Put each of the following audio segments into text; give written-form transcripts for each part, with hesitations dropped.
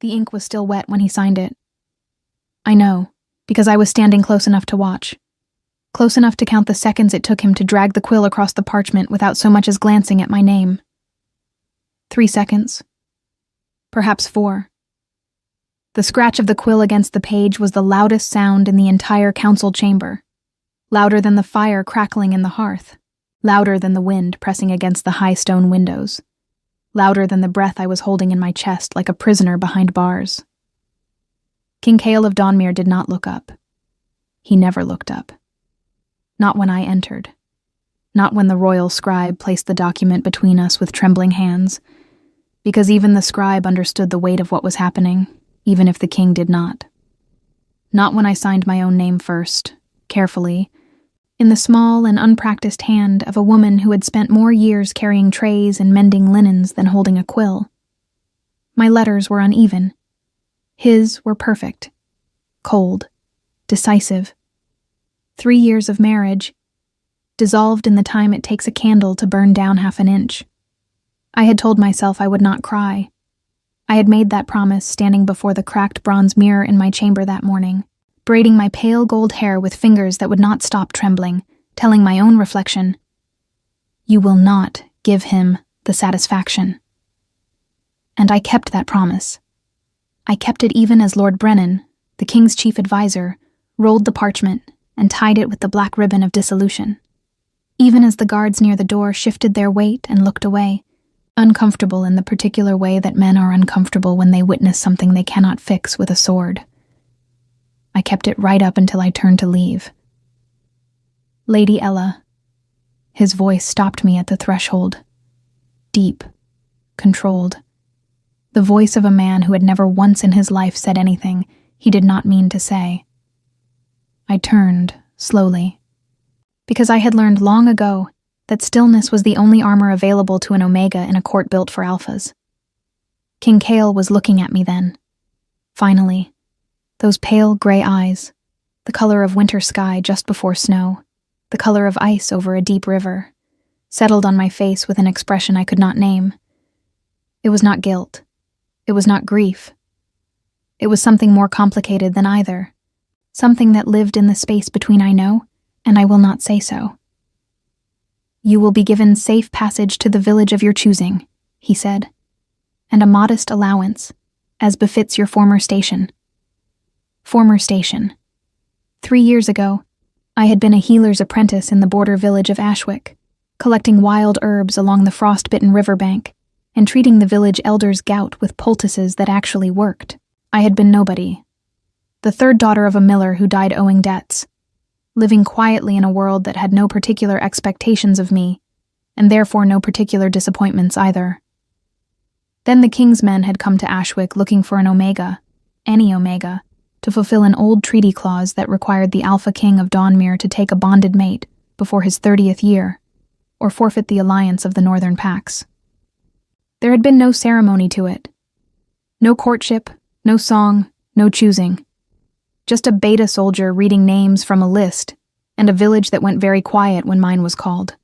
The ink was still wet when he signed it. I know, because I was standing close enough to watch. Close enough to count the seconds it took him to drag the quill across the parchment without so much as glancing at my name. 3 seconds. Perhaps 4. The scratch of the quill against the page was the loudest sound in the entire council chamber. Louder than the fire crackling in the hearth. Louder than the wind pressing against the high stone windows. Louder than the breath I was holding in my chest like a prisoner behind bars. King Cale of Dawnmere did not look up. He never looked up. Not when I entered. Not when the royal scribe placed the document between us with trembling hands, because even the scribe understood the weight of what was happening, even if the king did not. Not when I signed my own name first, carefully, in the small and unpracticed hand of a woman who had spent more years carrying trays and mending linens than holding a quill. My letters were uneven. His were perfect, cold, decisive. 3 years of marriage, dissolved in the time it takes a candle to burn down half an inch. I had told myself I would not cry. I had made that promise standing before the cracked bronze mirror in my chamber that morning, braiding my pale gold hair with fingers that would not stop trembling, telling my own reflection, "You will not give him the satisfaction." And I kept that promise. I kept it even as Lord Brennan, the king's chief advisor, rolled the parchment and tied it with the black ribbon of dissolution. Even as the guards near the door shifted their weight and looked away, uncomfortable in the particular way that men are uncomfortable when they witness something they cannot fix with a sword. I kept it right up until I turned to leave. Lady Ella. His voice stopped me at the threshold. Deep, controlled. The voice of a man who had never once in his life said anything he did not mean to say. I turned, slowly, because I had learned long ago that stillness was the only armor available to an Omega in a court built for alphas. King Cale was looking at me then. Finally, those pale gray eyes, the color of winter sky just before snow, the color of ice over a deep river, settled on my face with an expression I could not name. It was not guilt. It was not grief. It was something more complicated than either, something that lived in the space between I know and I will not say so. "You will be given safe passage to the village of your choosing," he said, "and a modest allowance, as befits your former station." Former station. 3 years ago, I had been a healer's apprentice in the border village of Ashwick, collecting wild herbs along the frost-bitten riverbank and treating the village elder's gout with poultices that actually worked. I had been nobody. The third daughter of a miller who died owing debts, living quietly in a world that had no particular expectations of me, and therefore no particular disappointments either. Then the king's men had come to Ashwick looking for an Omega, any Omega, to fulfill an old treaty clause that required the Alpha King of Dawnmere to take a bonded mate before his 30th year, or forfeit the alliance of the northern packs. There had been no ceremony to it. No courtship, no song, no choosing. Just a beta soldier reading names from a list, and a village that went very quiet when mine was called.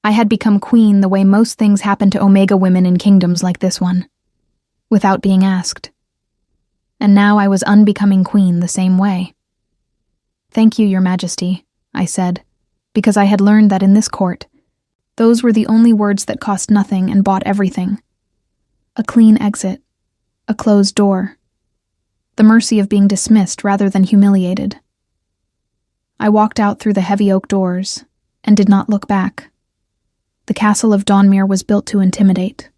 I had become queen the way most things happen to Omega women in kingdoms like this one, without being asked. And now I was unbecoming queen the same way. "Thank you, Your Majesty," I said, because I had learned that in this court, those were the only words that cost nothing and bought everything. A clean exit, a closed door, the mercy of being dismissed rather than humiliated. I walked out through the heavy oak doors and did not look back. The castle of Dawnmere was built to intimidate.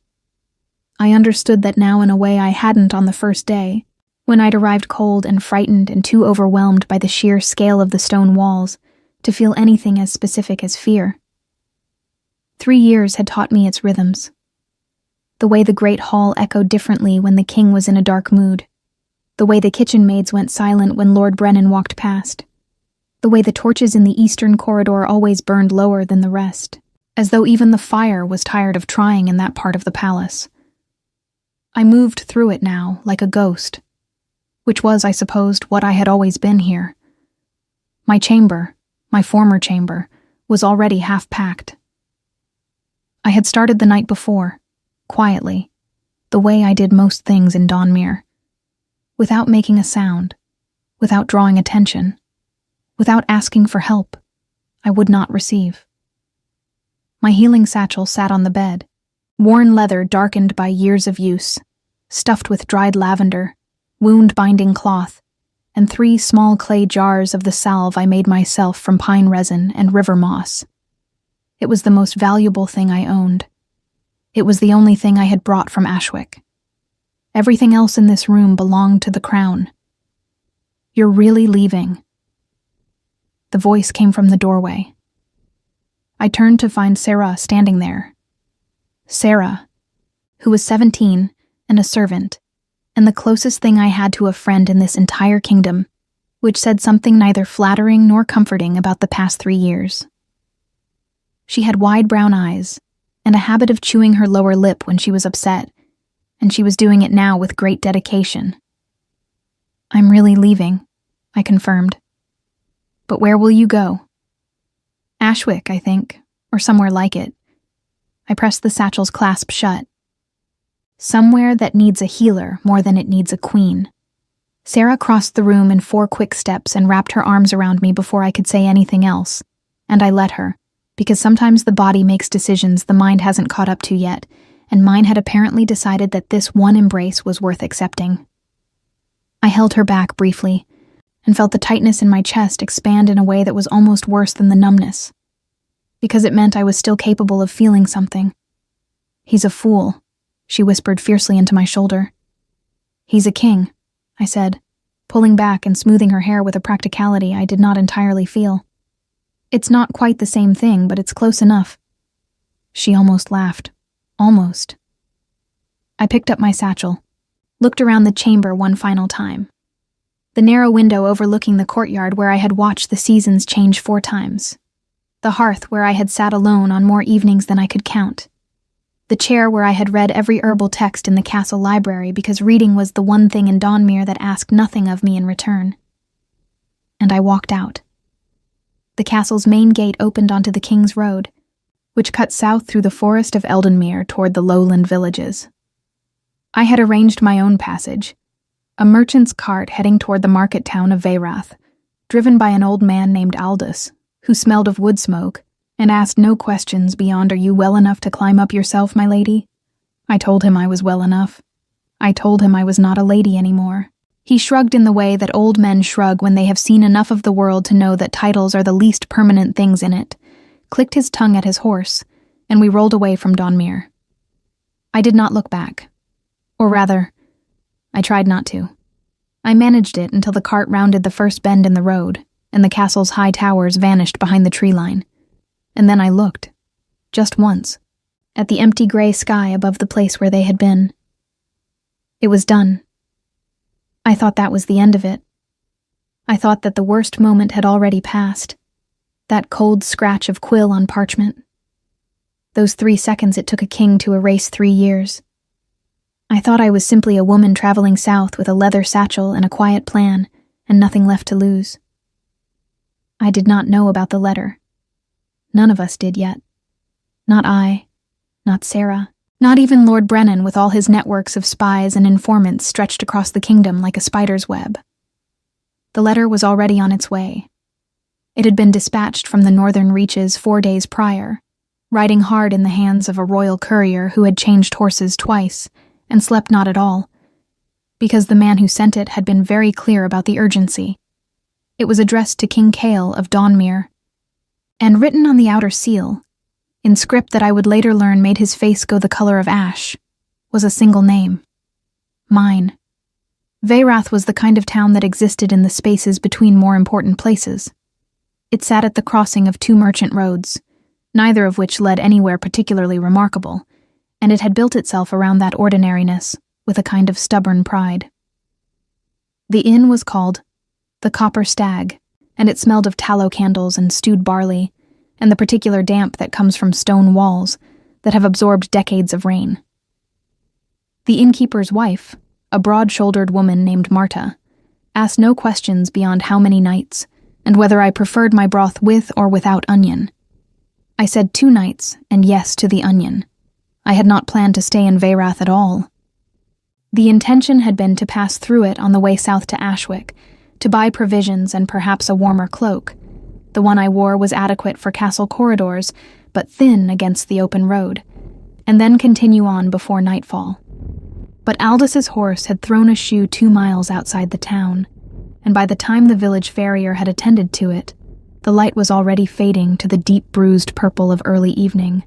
I understood that now in a way I hadn't on the first day, when I'd arrived cold and frightened and too overwhelmed by the sheer scale of the stone walls to feel anything as specific as fear. 3 years had taught me its rhythms. The way the great hall echoed differently when the king was in a dark mood. The way the kitchen maids went silent when Lord Brennan walked past. The way the torches in the eastern corridor always burned lower than the rest, as though even the fire was tired of trying in that part of the palace. I moved through it now like a ghost, which was, I supposed, what I had always been here. My chamber, my former chamber, was already half packed. I had started the night before, quietly, the way I did most things in Dawnmere, without making a sound, without drawing attention, without asking for help, I would not receive. My healing satchel sat on the bed, worn leather darkened by years of use, stuffed with dried lavender, wound-binding cloth, and 3 small clay jars of the salve I made myself from pine resin and river moss. It was the most valuable thing I owned. It was the only thing I had brought from Ashwick. Everything else in this room belonged to the crown. "You're really leaving?" The voice came from the doorway. I turned to find Sarah standing there. Sarah, who was 17 and a servant, and the closest thing I had to a friend in this entire kingdom, which said something neither flattering nor comforting about the past 3 years. She had wide brown eyes, and a habit of chewing her lower lip when she was upset, and she was doing it now with great dedication. "I'm really leaving," I confirmed. "But where will you go?" "Ashwick, I think, or somewhere like it." I pressed the satchel's clasp shut. "Somewhere that needs a healer more than it needs a queen." Sarah crossed the room in 4 quick steps and wrapped her arms around me before I could say anything else, and I let her, because sometimes the body makes decisions the mind hasn't caught up to yet, and mine had apparently decided that this one embrace was worth accepting. I held her back briefly, and felt the tightness in my chest expand in a way that was almost worse than the numbness, because it meant I was still capable of feeling something. "He's a fool," she whispered fiercely into my shoulder. "He's a king," I said, pulling back and smoothing her hair with a practicality I did not entirely feel. "It's not quite the same thing, but it's close enough." She almost laughed. Almost. I picked up my satchel, looked around the chamber one final time. The narrow window overlooking the courtyard where I had watched the seasons change 4 times. The hearth where I had sat alone on more evenings than I could count. The chair where I had read every herbal text in the castle library because reading was the one thing in Dawnmere that asked nothing of me in return. And I walked out. The castle's main gate opened onto the King's Road, which cut south through the forest of Eldenmere toward the lowland villages. I had arranged my own passage, a merchant's cart heading toward the market town of Veyrath, driven by an old man named Aldous, who smelled of wood smoke and asked no questions beyond, "Are you well enough to climb up yourself, my lady?" I told him I was well enough. I told him I was not a lady anymore. He shrugged in the way that old men shrug when they have seen enough of the world to know that titles are the least permanent things in it, clicked his tongue at his horse, and we rolled away from Dawnmere. I did not look back. Or rather, I tried not to. I managed it until the cart rounded the first bend in the road, and the castle's high towers vanished behind the tree line. And then I looked, just once, at the empty gray sky above the place where they had been. It was done. I thought that was the end of it. I thought that the worst moment had already passed. That cold scratch of quill on parchment. Those 3 seconds it took a king to erase 3 years. I thought I was simply a woman traveling south with a leather satchel and a quiet plan, and nothing left to lose. I did not know about the letter. None of us did yet. Not I, not Sarah, not even Lord Brennan with all his networks of spies and informants stretched across the kingdom like a spider's web. The letter was already on its way. It had been dispatched from the northern reaches 4 days prior, riding hard in the hands of a royal courier who had changed horses twice and slept not at all, because the man who sent it had been very clear about the urgency. It was addressed to King Cale of Dawnmere, and written on the outer seal, in script that I would later learn made his face go the color of ash, was a single name. Mine. Veyrath was the kind of town that existed in the spaces between more important places. It sat at the crossing of 2 merchant roads, neither of which led anywhere particularly remarkable, and it had built itself around that ordinariness with a kind of stubborn pride. The inn was called the Copper Stag, and it smelled of tallow candles and stewed barley, and the particular damp that comes from stone walls that have absorbed decades of rain. The innkeeper's wife, a broad-shouldered woman named Marta, asked no questions beyond how many nights, and whether I preferred my broth with or without onion. I said 2 nights, and yes to the onion. I had not planned to stay in Veyrath at all. The intention had been to pass through it on the way south to Ashwick, to buy provisions and perhaps a warmer cloak. The one I wore was adequate for castle corridors, but thin against the open road, and then continue on before nightfall. But Aldous' horse had thrown a shoe 2 miles outside the town, and by the time the village farrier had attended to it, the light was already fading to the deep bruised purple of early evening,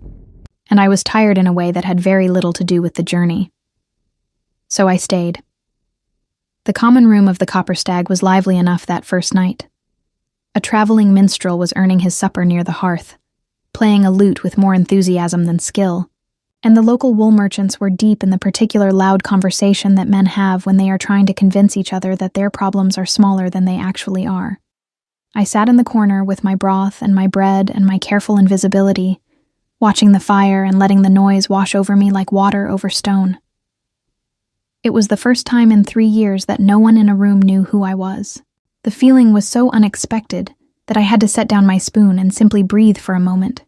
and I was tired in a way that had very little to do with the journey. So I stayed. The common room of the Copper Stag was lively enough that first night. A traveling minstrel was earning his supper near the hearth, playing a lute with more enthusiasm than skill, and the local wool merchants were deep in the particular loud conversation that men have when they are trying to convince each other that their problems are smaller than they actually are. I sat in the corner with my broth and my bread and my careful invisibility, watching the fire and letting the noise wash over me like water over stone. It was the first time in 3 years that no one in a room knew who I was. The feeling was so unexpected that I had to set down my spoon and simply breathe for a moment.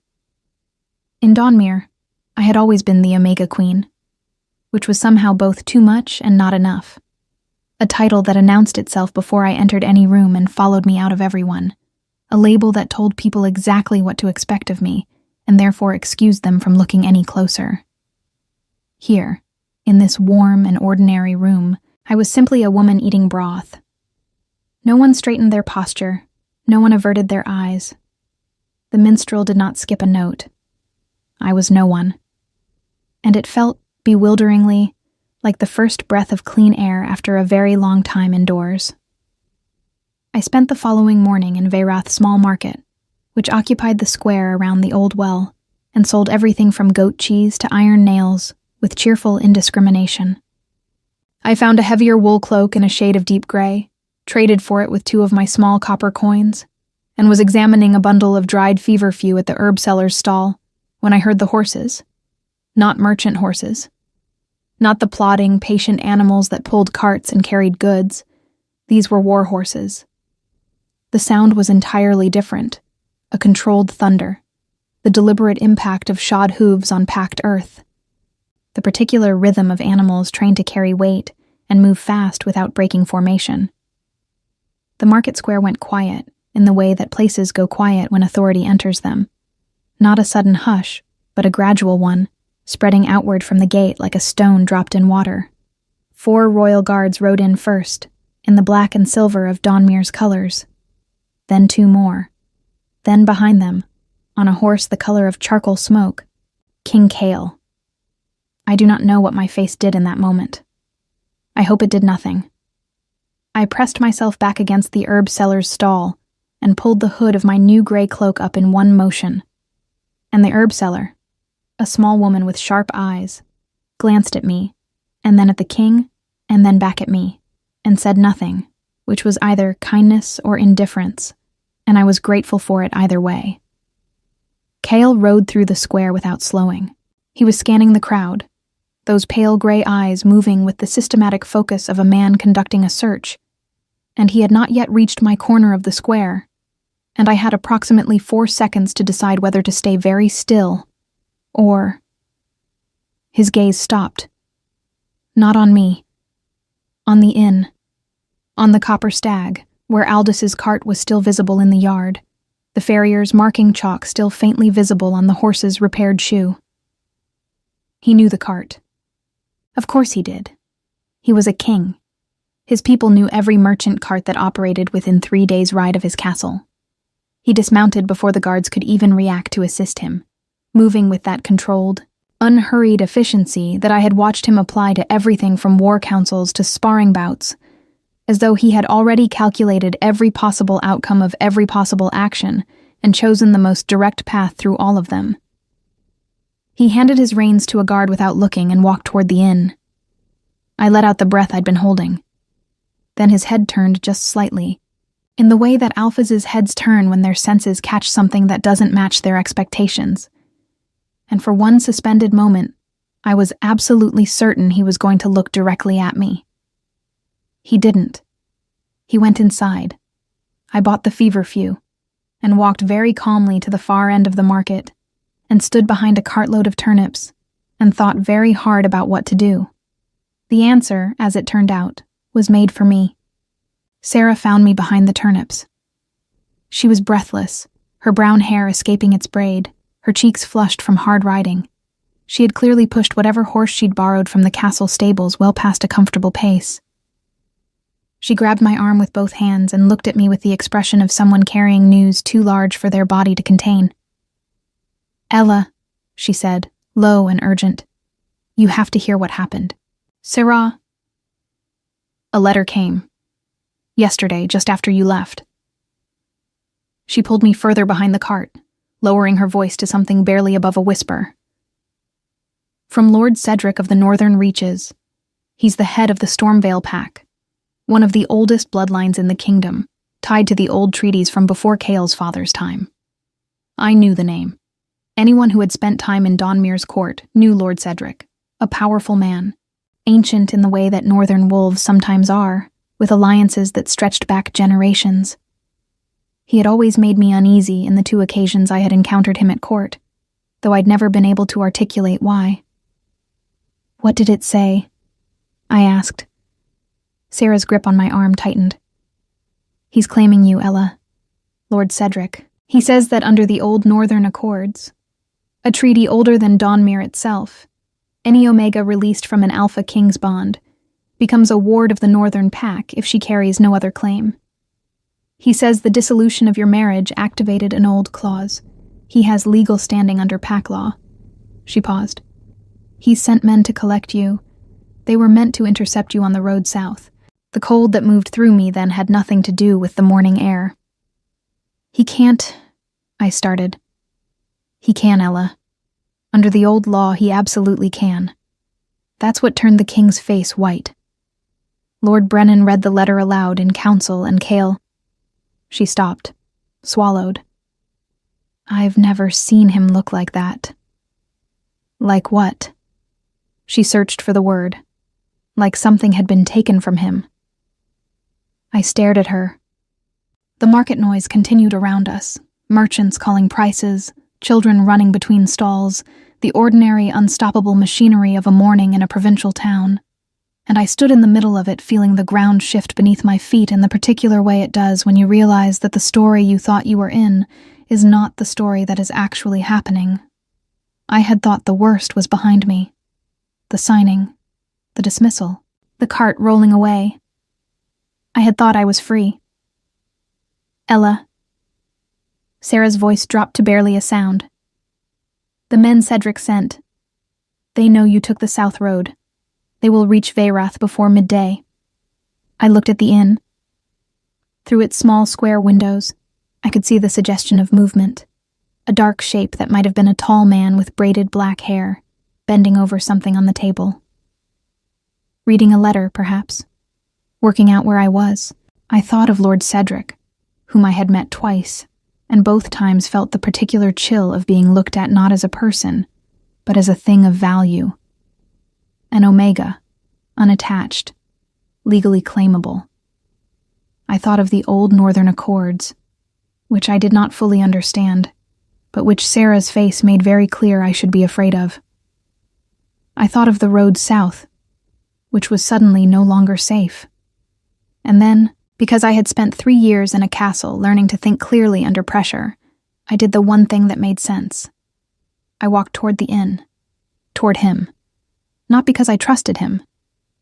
In Dawnmere, I had always been the Omega Queen, which was somehow both too much and not enough. A title that announced itself before I entered any room and followed me out of every one. A label that told people exactly what to expect of me, and therefore excused them from looking any closer. Here, in this warm and ordinary room, I was simply a woman eating broth. No one straightened their posture, no one averted their eyes. The minstrel did not skip a note. I was no one. And it felt, bewilderingly, like the first breath of clean air after a very long time indoors. I spent the following morning in Veyrath Small Market, which occupied the square around the old well, and sold everything from goat cheese to iron nails, with cheerful indiscrimination. I found a heavier wool cloak in a shade of deep gray, traded for it with 2 of my small copper coins, and was examining a bundle of dried feverfew at the herb seller's stall when I heard the horses. Not merchant horses. Not the plodding, patient animals that pulled carts and carried goods. These were war horses. The sound was entirely different, a controlled thunder, the deliberate impact of shod hooves on packed earth, the particular rhythm of animals trained to carry weight and move fast without breaking formation. The market square went quiet, in the way that places go quiet when authority enters them. Not a sudden hush, but a gradual one, spreading outward from the gate like a stone dropped in water. 4 royal guards rode in first, in the black and silver of Dawnmere's colors. Then 2 more. Then behind them, on a horse the color of charcoal smoke, King Cale. I do not know what my face did in that moment. I hope it did nothing. I pressed myself back against the herb seller's stall and pulled the hood of my new gray cloak up in one motion. And the herb seller, a small woman with sharp eyes, glanced at me, and then at the king, and then back at me, and said nothing, which was either kindness or indifference, and I was grateful for it either way. Cale rode through the square without slowing. He was scanning the crowd, those pale gray eyes moving with the systematic focus of a man conducting a search, and he had not yet reached my corner of the square, and I had approximately 4 seconds to decide whether to stay very still, or... His gaze stopped. Not on me. On the inn. On the Copper Stag, where Aldous' cart was still visible in the yard, the farrier's marking chalk still faintly visible on the horse's repaired shoe. He knew the cart. Of course he did. He was a king. His people knew every merchant cart that operated within 3 days' ride of his castle. He dismounted before the guards could even react to assist him, moving with that controlled, unhurried efficiency that I had watched him apply to everything from war councils to sparring bouts, as though he had already calculated every possible outcome of every possible action and chosen the most direct path through all of them. He handed his reins to a guard without looking and walked toward the inn. I let out the breath I'd been holding. Then his head turned just slightly, in the way that alphas' heads turn when their senses catch something that doesn't match their expectations. And for one suspended moment, I was absolutely certain he was going to look directly at me. He didn't. He went inside. I bought the feverfew, and walked very calmly to the far end of the market, and stood behind a cartload of turnips, and thought very hard about what to do. The answer, as it turned out, was made for me. Sarah found me behind the turnips. She was breathless, her brown hair escaping its braid, her cheeks flushed from hard riding. She had clearly pushed whatever horse she'd borrowed from the castle stables well past a comfortable pace. She grabbed my arm with both hands and looked at me with the expression of someone carrying news too large for their body to contain. "Ella," she said, low and urgent, "you have to hear what happened. Sarah." "A letter came. Yesterday, just after you left." She pulled me further behind the cart, lowering her voice to something barely above a whisper. "From Lord Cedric of the Northern Reaches. He's the head of the Stormvale Pack, one of the oldest bloodlines in the kingdom, tied to the old treaties from before Kael's father's time. I knew the name. Anyone who had spent time in Donmir's court knew Lord Cedric, a powerful man, ancient in the way that northern wolves sometimes are, with alliances that stretched back generations. He had always made me uneasy in the 2 occasions I had encountered him at court, though I'd never been able to articulate why. "What did it say?" I asked. Sarah's grip on my arm tightened. "He's claiming you, Ella. Lord Cedric. He says that under the old Northern Accords, a treaty older than Donmir itself, any Omega released from an Alpha King's bond becomes a ward of the Northern Pack if she carries no other claim. He says the dissolution of your marriage activated an old clause. He has legal standing under pack law." She paused. "He sent men to collect you. They were meant to intercept you on the road south. The cold that moved through me then had nothing to do with the morning air." "He can't," I started. "He can, Ella. Under the old law, he absolutely can. That's what turned the king's face white. Lord Brennan read the letter aloud in council and Kael—" She stopped, swallowed. "I've never seen him look like that." "Like what?" She searched for the word. Like something had been taken from him. I stared at her. The market noise continued around us, merchants calling prices, children running between stalls, the ordinary, unstoppable machinery of a morning in a provincial town. And I stood in the middle of it, feeling the ground shift beneath my feet in the particular way it does when you realize that the story you thought you were in is not the story that is actually happening. I had thought the worst was behind me. The signing, the dismissal, the cart rolling away. I had thought I was free. "Ella." Sarah's voice dropped to barely a sound. "The men Cedric sent. They know you took the south road. They will reach Veyrath before midday." I looked at the inn. Through its small square windows, I could see the suggestion of movement, a dark shape that might have been a tall man with braided black hair, bending over something on the table. Reading a letter, perhaps. Working out where I was, I thought of Lord Cedric, whom I had met twice, and both times felt the particular chill of being looked at not as a person, but as a thing of value. An Omega, unattached, legally claimable. I thought of the old Northern Accords, which I did not fully understand, but which Sarah's face made very clear I should be afraid of. I thought of the road south, which was suddenly no longer safe. And then, because I had spent 3 years in a castle learning to think clearly under pressure, I did the one thing that made sense. I walked toward the inn, toward him. Not because I trusted him,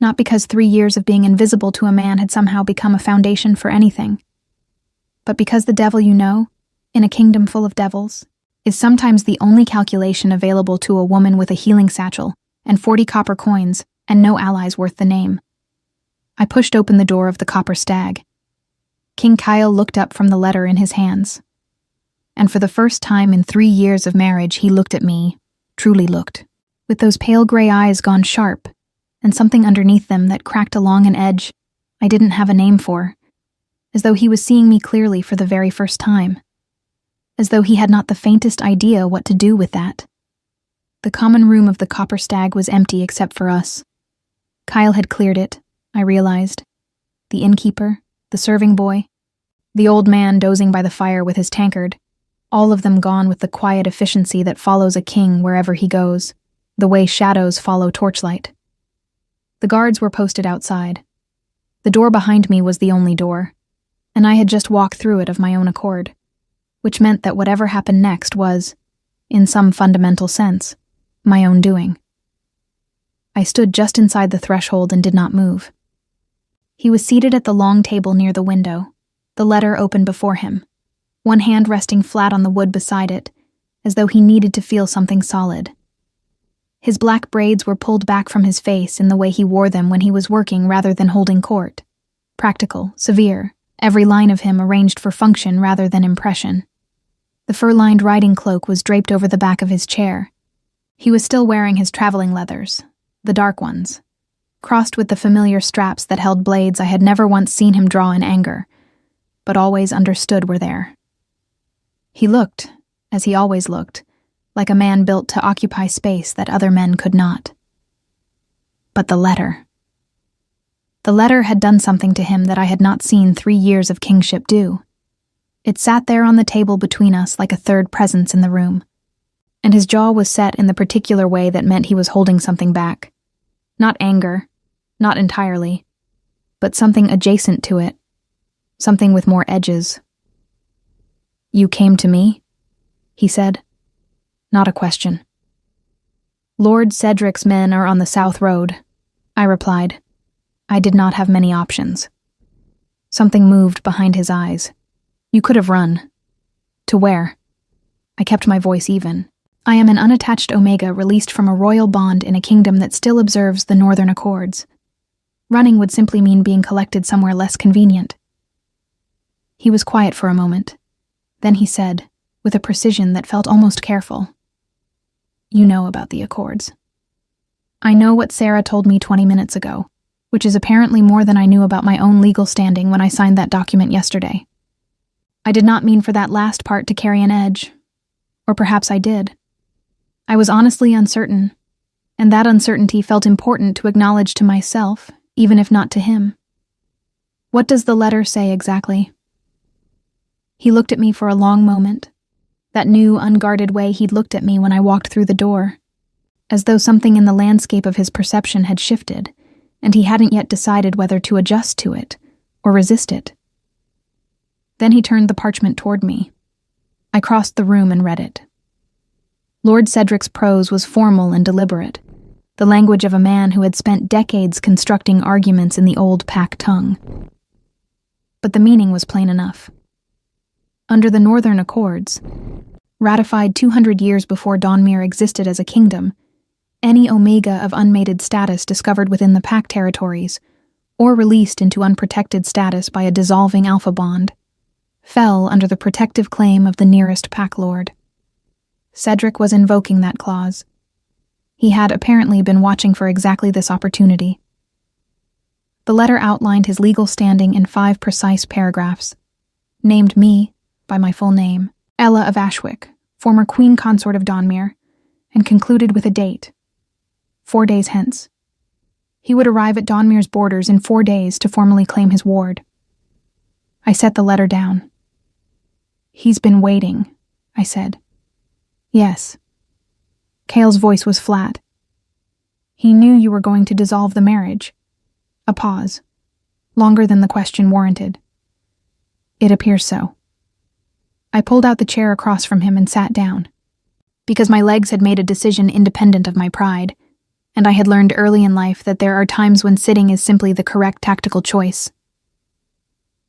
not because 3 years of being invisible to a man had somehow become a foundation for anything, but because the devil you know, in a kingdom full of devils, is sometimes the only calculation available to a woman with a healing satchel and 40 copper coins and no allies worth the name. I pushed open the door of the Copper Stag. King Kael looked up from the letter in his hands. And for the first time in 3 years of marriage, he looked at me, truly looked, with those pale gray eyes gone sharp, and something underneath them that cracked along an edge I didn't have a name for, as though he was seeing me clearly for the very first time, as though he had not the faintest idea what to do with that. The common room of the Copper Stag was empty except for us. Kael had cleared it, I realized. The innkeeper, the serving boy, the old man dozing by the fire with his tankard, all of them gone with the quiet efficiency that follows a king wherever he goes, the way shadows follow torchlight. The guards were posted outside. The door behind me was the only door, and I had just walked through it of my own accord, which meant that whatever happened next was, in some fundamental sense, my own doing. I stood just inside the threshold and did not move. He was seated at the long table near the window, the letter open before him, one hand resting flat on the wood beside it, as though he needed to feel something solid. His black braids were pulled back from his face in the way he wore them when he was working rather than holding court. Practical, severe, every line of him arranged for function rather than impression. The fur-lined riding cloak was draped over the back of his chair. He was still wearing his traveling leathers, the dark ones, crossed with the familiar straps that held blades I had never once seen him draw in anger, but always understood were there. He looked, as he always looked, like a man built to occupy space that other men could not. But the letter. The letter had done something to him that I had not seen 3 years of kingship do. It sat there on the table between us like a third presence in the room, and his jaw was set in the particular way that meant he was holding something back. Not anger, not entirely, but something adjacent to it, something with more edges. "You came to me?" he said. Not a question. "Lord Cedric's men are on the South Road," I replied. I did not have many options. Something moved behind his eyes. "You could have run." "To where?" I kept my voice even. I am an unattached Omega released from a royal bond in a kingdom that still observes the Northern Accords. Running would simply mean being collected somewhere less convenient. He was quiet for a moment. Then he said, with a precision that felt almost careful, "You know about the Accords." I know what Sarah told me 20 minutes ago, which is apparently more than I knew about my own legal standing when I signed that document yesterday. I did not mean for that last part to carry an edge. Or perhaps I did. I was honestly uncertain, and that uncertainty felt important to acknowledge to myself, even if not to him. "What does the letter say exactly?" He looked at me for a long moment, that new, unguarded way he'd looked at me when I walked through the door, as though something in the landscape of his perception had shifted, and he hadn't yet decided whether to adjust to it or resist it. Then he turned the parchment toward me. I crossed the room and read it. Lord Cedric's prose was formal and deliberate, the language of a man who had spent decades constructing arguments in the old Pack tongue. But the meaning was plain enough. Under the Northern Accords, ratified 200 years before Dawnmere existed as a kingdom, any Omega of unmated status discovered within the Pack territories, or released into unprotected status by a dissolving Alpha bond, fell under the protective claim of the nearest Pack Lord. Cedric was invoking that clause. He had apparently been watching for exactly this opportunity. The letter outlined his legal standing in 5 precise paragraphs, named me by my full name, Ella of Ashwick, former Queen Consort of Dawnmere, and concluded with a date, 4 days hence. He would arrive at Dawnmere's borders in 4 days to formally claim his ward. I set the letter down. "He's been waiting," I said. "Yes." Cale's voice was flat. "He knew you were going to dissolve the marriage." A pause, longer than the question warranted. "It appears so." I pulled out the chair across from him and sat down, because my legs had made a decision independent of my pride, and I had learned early in life that there are times when sitting is simply the correct tactical choice.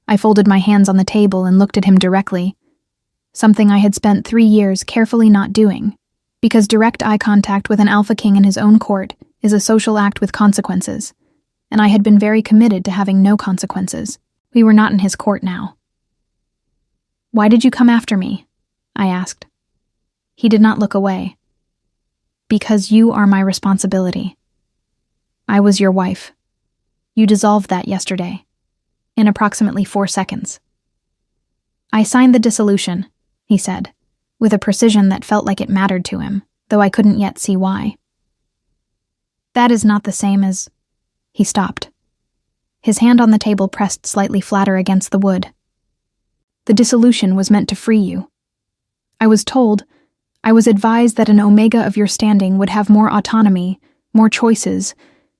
I folded my hands on the table and looked at him directly, something I had spent 3 years carefully not doing, because direct eye contact with an Alpha King in his own court is a social act with consequences, and I had been very committed to having no consequences. We were not in his court now. "Why did you come after me?" I asked. He did not look away. "Because you are my responsibility. I was your wife. You dissolved that yesterday, in approximately 4 seconds. I signed the dissolution," he said, with a precision that felt like it mattered to him, though I couldn't yet see why. "That is not the same as—" He stopped. His hand on the table pressed slightly flatter against the wood. "The dissolution was meant to free you. I was advised that an Omega of your standing would have more autonomy, more choices,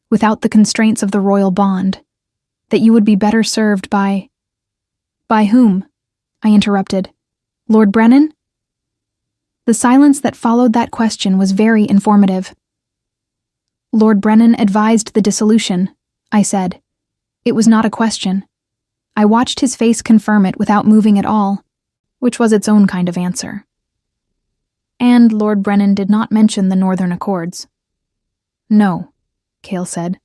without the constraints of the royal bond, that you would be better served by— By whom? I interrupted. Lord Brennan? The silence that followed that question was very informative. Lord Brennan advised the dissolution, I said. It was not a question. I watched his face confirm it without moving at all, which was its own kind of answer. And Lord Brennan did not mention the Northern Accords. No, Cale said.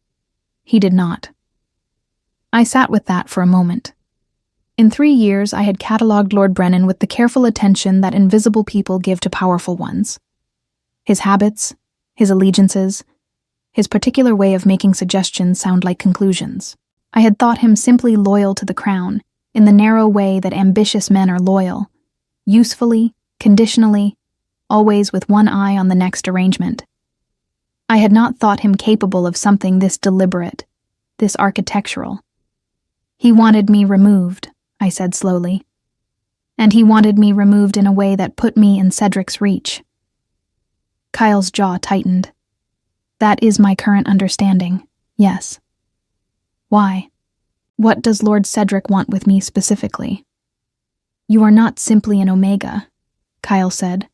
He did not. I sat with that for a moment. In 3 years, I had catalogued Lord Brennan with the careful attention that invisible people give to powerful ones. His habits, his allegiances, his particular way of making suggestions sound like conclusions. I had thought him simply loyal to the crown, in the narrow way that ambitious men are loyal, usefully, conditionally, always with one eye on the next arrangement. I had not thought him capable of something this deliberate, this architectural. He wanted me removed, I said slowly. And he wanted me removed in a way that put me in Cedric's reach. Kyle's jaw tightened. That is my current understanding, yes. Why? What does Lord Cedric want with me specifically? You are not simply an Omega, Kyle said,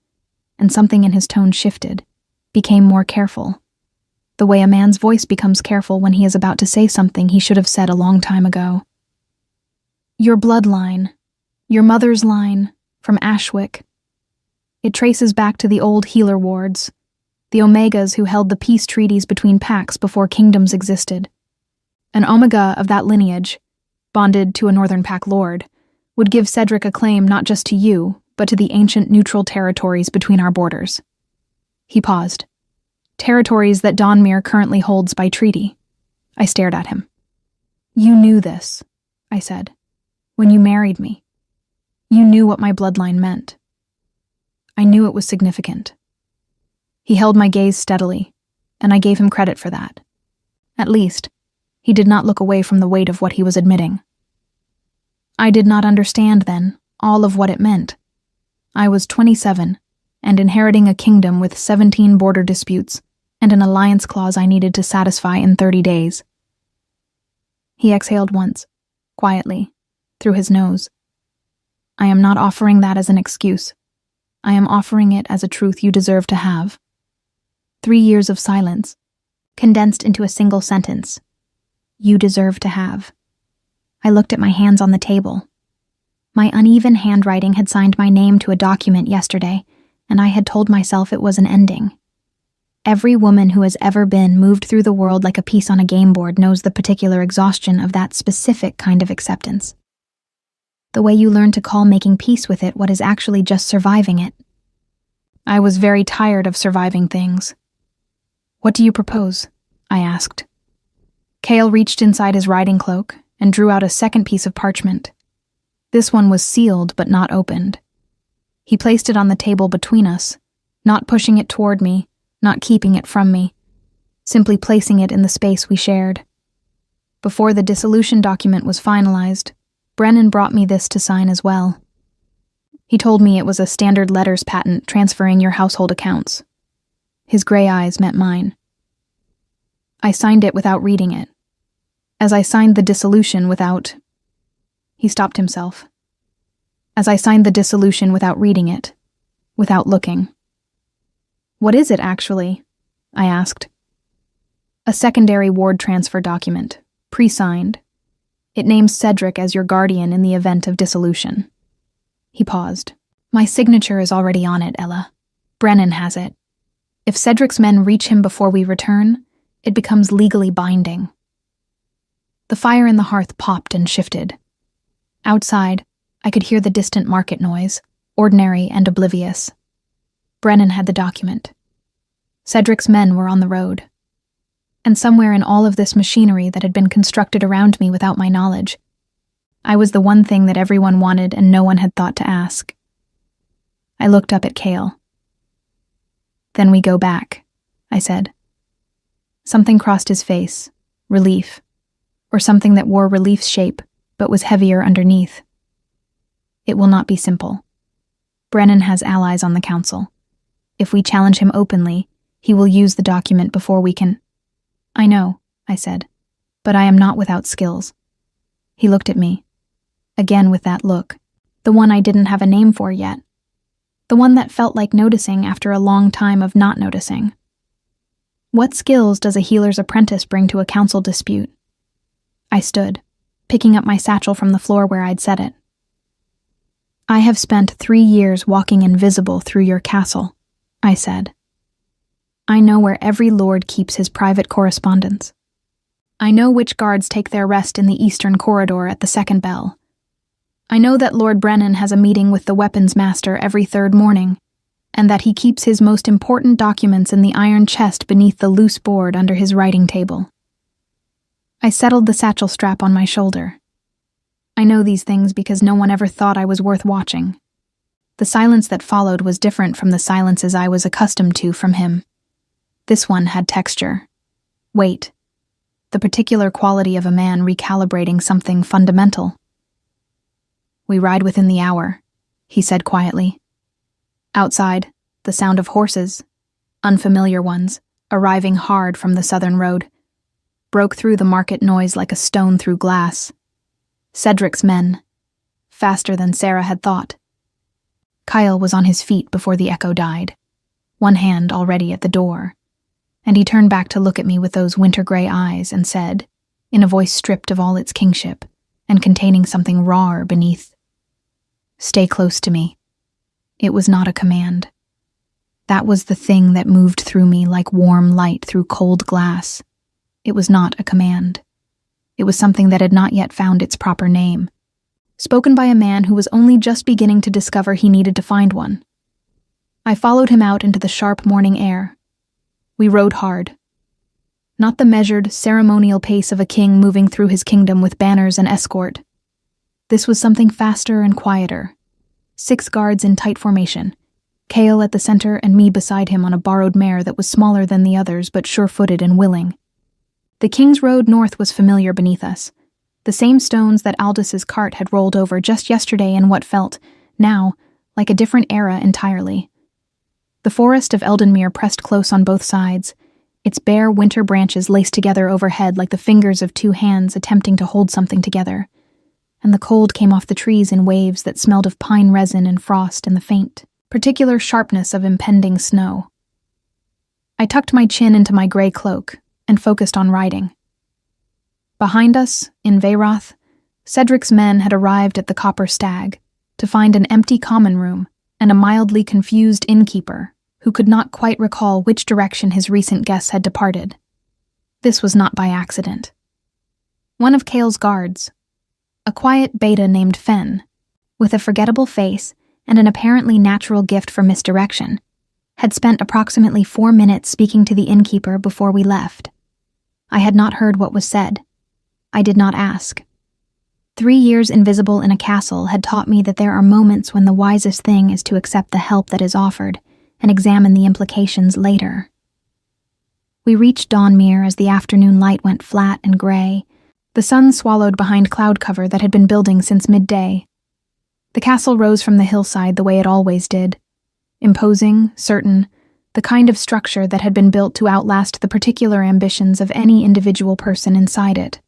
and something in his tone shifted, became more careful. The way a man's voice becomes careful when he is about to say something he should have said a long time ago. Your bloodline, your mother's line, from Ashwick. It traces back to the old healer wards, the Omegas who held the peace treaties between packs before kingdoms existed. An Omega of that lineage, bonded to a Northern Pack lord, would give Cedric a claim not just to you, but to the ancient neutral territories between our borders. He paused. Territories that Dawnmere currently holds by treaty. I stared at him. You knew this, I said. When you married me, you knew what my bloodline meant. I knew it was significant. He held my gaze steadily, and I gave him credit for that. At least, he did not look away from the weight of what he was admitting. I did not understand, then, all of what it meant. I was 27, and inheriting a kingdom with 17 border disputes and an alliance clause I needed to satisfy in 30 days. He exhaled once, quietly, through his nose. I am not offering that as an excuse. I am offering it as a truth you deserve to have. 3 years of silence, condensed into a single sentence. You deserve to have. I looked at my hands on the table. My uneven handwriting had signed my name to a document yesterday, and I had told myself it was an ending. Every woman who has ever been moved through the world like a piece on a game board knows the particular exhaustion of that specific kind of acceptance. The way you learn to call making peace with it what is actually just surviving it. I was very tired of surviving things. What do you propose? I asked. Cale reached inside his riding cloak and drew out a second piece of parchment. This one was sealed but not opened. He placed it on the table between us, not pushing it toward me, not keeping it from me, simply placing it in the space we shared. Before the dissolution document was finalized, Brennan brought me this to sign as well. He told me it was a standard letters patent transferring your household accounts. His gray eyes met mine. I signed it without reading it. As I signed the dissolution without— He stopped himself. As I signed the dissolution without reading it, without looking. What is it, actually? I asked. A secondary ward transfer document, pre-signed. It names Cedric as your guardian in the event of dissolution. He paused. My signature is already on it, Ella. Brennan has it. If Cedric's men reach him before we return, it becomes legally binding. The fire in the hearth popped and shifted. Outside, I could hear the distant market noise, ordinary and oblivious. Brennan had the document. Cedric's men were on the road. And somewhere in all of this machinery that had been constructed around me without my knowledge, I was the one thing that everyone wanted and no one had thought to ask. I looked up at Cale. Then we go back, I said. Something crossed his face, relief, or something that wore relief's shape but was heavier underneath. It will not be simple. Brennan has allies on the council. If we challenge him openly, he will use the document before we can— I know, I said, "but I am not without skills." He looked at me, again with that look, the one I didn't have a name for yet, the one that felt like noticing after a long time of not noticing. What skills does a healer's apprentice bring to a council dispute? I stood, picking up my satchel from the floor where I'd set it. "I have spent 3 years walking invisible through your castle," I said. "I know where every lord keeps his private correspondence. I know which guards take their rest in the eastern corridor at the second bell. I know that Lord Brennan has a meeting with the weapons master every 3rd morning, and that he keeps his most important documents in the iron chest beneath the loose board under his writing table." I settled the satchel strap on my shoulder. I know these things because no one ever thought I was worth watching. The silence that followed was different from the silences I was accustomed to from him. This one had texture, weight, the particular quality of a man recalibrating something fundamental. "We ride within the hour," he said quietly. Outside, the sound of horses, unfamiliar ones, arriving hard from the southern road, broke through the market noise like a stone through glass. Cedric's men, faster than Sarah had thought. Kyle was on his feet before the echo died, one hand already at the door, and he turned back to look at me with those winter-gray eyes and said, in a voice stripped of all its kingship and containing something rawer beneath, "Stay close to me." It was not a command. That was the thing that moved through me like warm light through cold glass. It was not a command. It was something that had not yet found its proper name, spoken by a man who was only just beginning to discover he needed to find one. I followed him out into the sharp morning air. We rode hard. Not the measured, ceremonial pace of a king moving through his kingdom with banners and escort. This was something faster and quieter. 6 guards in tight formation, Cale at the center and me beside him on a borrowed mare that was smaller than the others but sure-footed and willing. The King's Road north was familiar beneath us, the same stones that Aldous' cart had rolled over just yesterday in what felt, now, like a different era entirely. The forest of Eldenmere pressed close on both sides, its bare winter branches laced together overhead like the fingers of 2 hands attempting to hold something together, and the cold came off the trees in waves that smelled of pine resin and frost and the faint, particular sharpness of impending snow. I tucked my chin into my gray cloak and focused on riding. Behind us, in Veyroth, Cedric's men had arrived at the Copper Stag to find an empty common room and a mildly confused innkeeper who could not quite recall which direction his recent guests had departed. This was not by accident. One of Cale's guards, a quiet beta named Fen, with a forgettable face and an apparently natural gift for misdirection, had spent approximately 4 minutes speaking to the innkeeper before we left. I had not heard what was said. I did not ask. 3 years invisible in a castle had taught me that there are moments when the wisest thing is to accept the help that is offered and examine the implications later. We reached Dawnmere as the afternoon light went flat and gray, the sun swallowed behind cloud cover that had been building since midday. The castle rose from the hillside the way it always did, imposing, certain, the kind of structure that had been built to outlast the particular ambitions of any individual person inside it.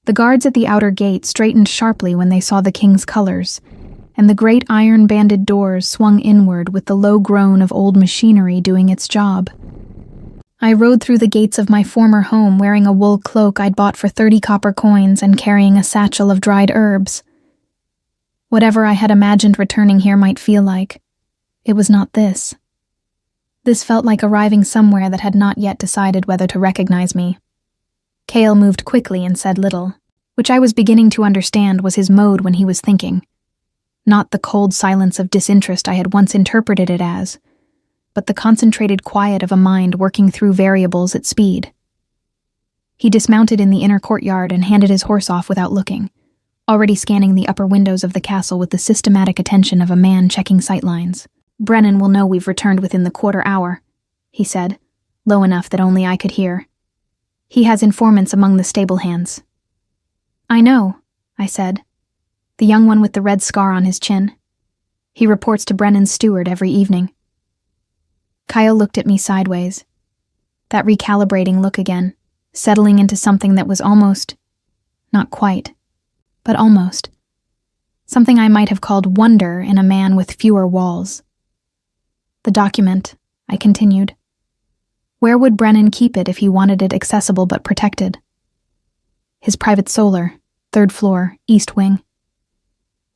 The guards at the outer gate straightened sharply when they saw the king's colors, and the great iron-banded doors swung inward with the low groan of old machinery doing its job. I rode through the gates of my former home wearing a wool cloak I'd bought for 30 copper coins and carrying a satchel of dried herbs. Whatever I had imagined returning here might feel like, it was not this. This felt like arriving somewhere that had not yet decided whether to recognize me. Cale moved quickly and said little, which I was beginning to understand was his mode when he was thinking. Not the cold silence of disinterest I had once interpreted it as, but the concentrated quiet of a mind working through variables at speed. He dismounted in the inner courtyard and handed his horse off without looking, already scanning the upper windows of the castle with the systematic attention of a man checking sightlines. "Brennan will know we've returned within the quarter hour," he said, low enough that only I could hear. "He has informants among the stable hands." "I know," I said. "The young one with the red scar on his chin. He reports to Brennan's steward every evening." Kyle looked at me sideways. That recalibrating look again, settling into something that was almost, not quite, but almost, something I might have called wonder in a man with fewer walls. The document, I continued. Where would Brennan keep it if he wanted it accessible but protected? His private solar, 3rd floor, east wing.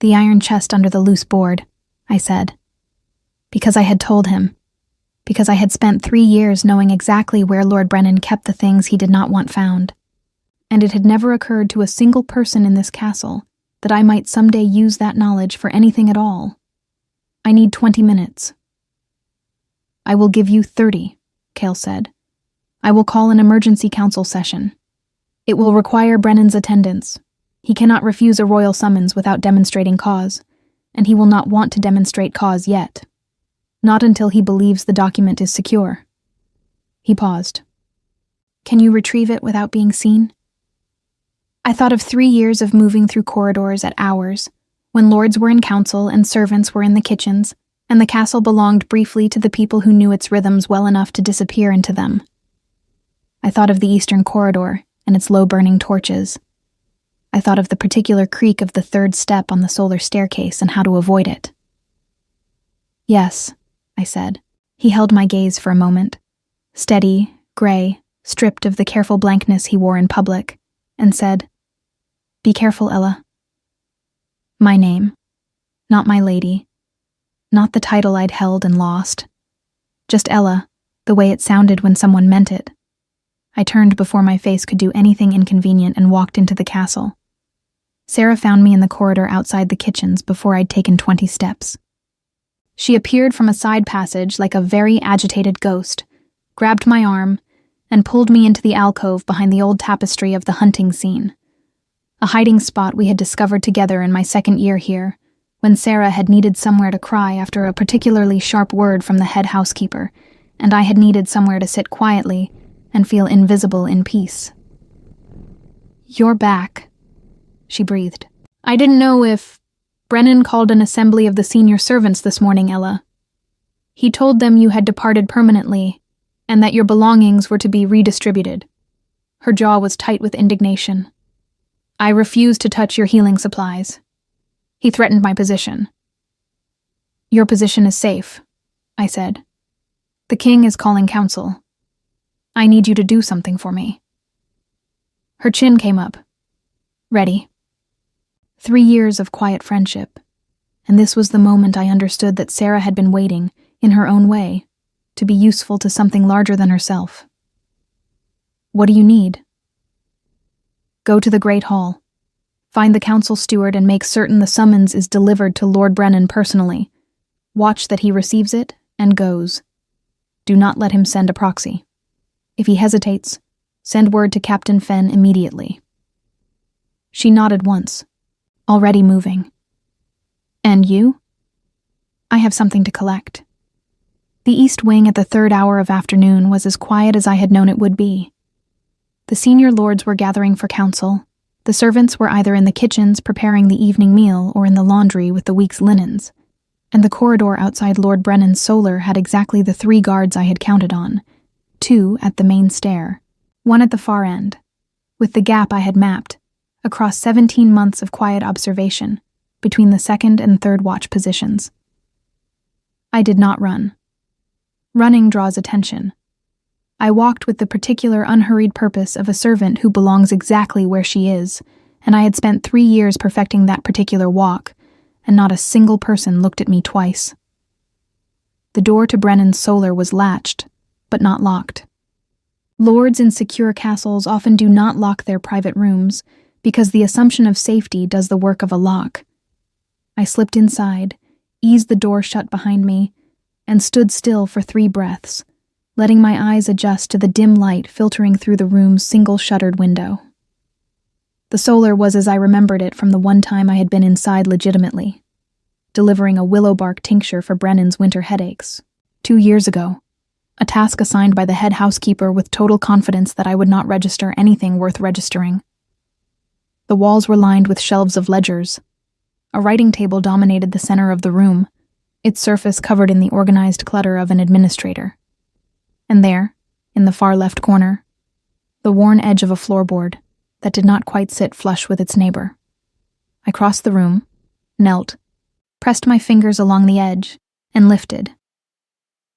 The iron chest under the loose board, I said. Because I had told him. Because I had spent 3 years knowing exactly where Lord Brennan kept the things he did not want found. And it had never occurred to a single person in this castle that I might someday use that knowledge for anything at all. I need 20 minutes. I will give you 30, Cale said. I will call an emergency council session. It will require Brennan's attendance. He cannot refuse a royal summons without demonstrating cause, and he will not want to demonstrate cause yet. Not until he believes the document is secure. He paused. Can you retrieve it without being seen? I thought of 3 years of moving through corridors at hours, when lords were in council and servants were in the kitchens, and the castle belonged briefly to the people who knew its rhythms well enough to disappear into them. I thought of the eastern corridor and its low-burning torches. I thought of the particular creak of the 3rd step on the solar staircase and how to avoid it. Yes, I said. He held my gaze for a moment, steady, gray, stripped of the careful blankness he wore in public, and said, Be careful, Ella. My name, not my lady, not the title I'd held and lost, just Ella, the way it sounded when someone meant it. I turned before my face could do anything inconvenient and walked into the castle. Sarah found me in the corridor outside the kitchens before I'd taken 20 steps. She appeared from a side passage like a very agitated ghost, grabbed my arm, and pulled me into the alcove behind the old tapestry of the hunting scene, a hiding spot we had discovered together in my 2nd year here, when Sarah had needed somewhere to cry after a particularly sharp word from the head housekeeper, and I had needed somewhere to sit quietly and feel invisible in peace. You're back, she breathed. I didn't know if... Brennan called an assembly of the senior servants this morning, Ella. He told them you had departed permanently, and that your belongings were to be redistributed. Her jaw was tight with indignation. I refused to touch your healing supplies. He threatened my position. Your position is safe, I said. The king is calling council. I need you to do something for me. Her chin came up. Ready. 3 years of quiet friendship, and this was the moment I understood that Sarah had been waiting, in her own way, to be useful to something larger than herself. What do you need? Go to the Great Hall. Find the council steward and make certain the summons is delivered to Lord Brennan personally. Watch that he receives it and goes. Do not let him send a proxy. If he hesitates, send word to Captain Fenn immediately. She nodded once, already moving. And you? I have something to collect. The east wing at the 3rd hour of afternoon was as quiet as I had known it would be. The senior lords were gathering for council. The servants were either in the kitchens preparing the evening meal or in the laundry with the week's linens, and the corridor outside Lord Brennan's solar had exactly the 3 guards I had counted on, 2 at the main stair, 1 at the far end, with the gap I had mapped, across 17 months of quiet observation, between the 2nd and 3rd watch positions. I did not run. Running draws attention. I walked with the particular unhurried purpose of a servant who belongs exactly where she is, and I had spent 3 years perfecting that particular walk, and not a single person looked at me twice. The door to Brennan's solar was latched, but not locked. Lords in secure castles often do not lock their private rooms, because the assumption of safety does the work of a lock. I slipped inside, eased the door shut behind me, and stood still for 3 breaths, letting my eyes adjust to the dim light filtering through the room's single-shuttered window. The solar was as I remembered it from the one time I had been inside legitimately, delivering a willow bark tincture for Brennan's winter headaches, 2 years ago, a task assigned by the head housekeeper with total confidence that I would not register anything worth registering. The walls were lined with shelves of ledgers. A writing table dominated the center of the room, its surface covered in the organized clutter of an administrator. And there, in the far left corner, the worn edge of a floorboard that did not quite sit flush with its neighbor. I crossed the room, knelt, pressed my fingers along the edge, and lifted.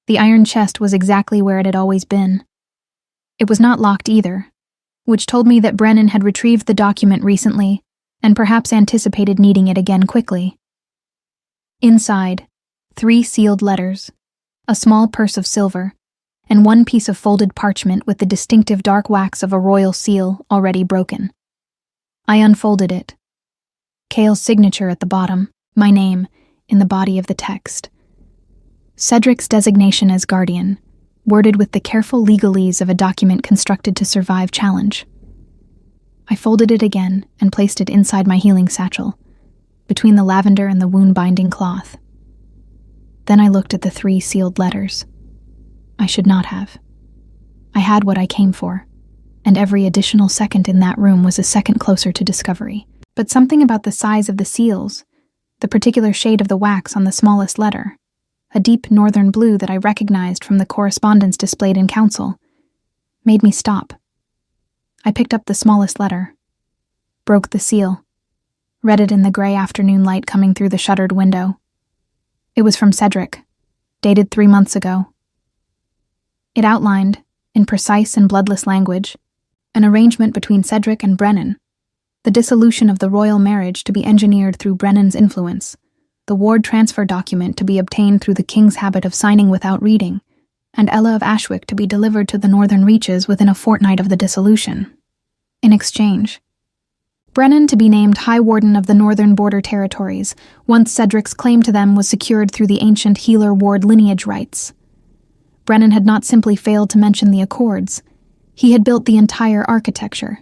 The iron chest was exactly where it had always been. It was not locked either, which told me that Brennan had retrieved the document recently and perhaps anticipated needing it again quickly. Inside, 3 sealed letters, a small purse of silver, and 1 piece of folded parchment with the distinctive dark wax of a royal seal already broken. I unfolded it. Cale's signature at the bottom, my name, in the body of the text. Cedric's designation as guardian, worded with the careful legalese of a document constructed to survive challenge. I folded it again and placed it inside my healing satchel, between the lavender and the wound-binding cloth. Then I looked at the 3 sealed letters. I should not have. I had what I came for, and every additional second in that room was a second closer to discovery. But something about the size of the seals, the particular shade of the wax on the smallest letter, a deep northern blue that I recognized from the correspondence displayed in council, made me stop. I picked up the smallest letter, broke the seal, read it in the gray afternoon light coming through the shuttered window. It was from Cedric, dated 3 months ago. It outlined, in precise and bloodless language, an arrangement between Cedric and Brennan, the dissolution of the royal marriage to be engineered through Brennan's influence, the ward transfer document to be obtained through the king's habit of signing without reading, and Ella of Ashwick to be delivered to the northern reaches within a fortnight of the dissolution. In exchange, Brennan to be named High Warden of the Northern Border Territories, once Cedric's claim to them was secured through the ancient Healer Ward lineage rights. Brennan had not simply failed to mention the accords. He had built the entire architecture.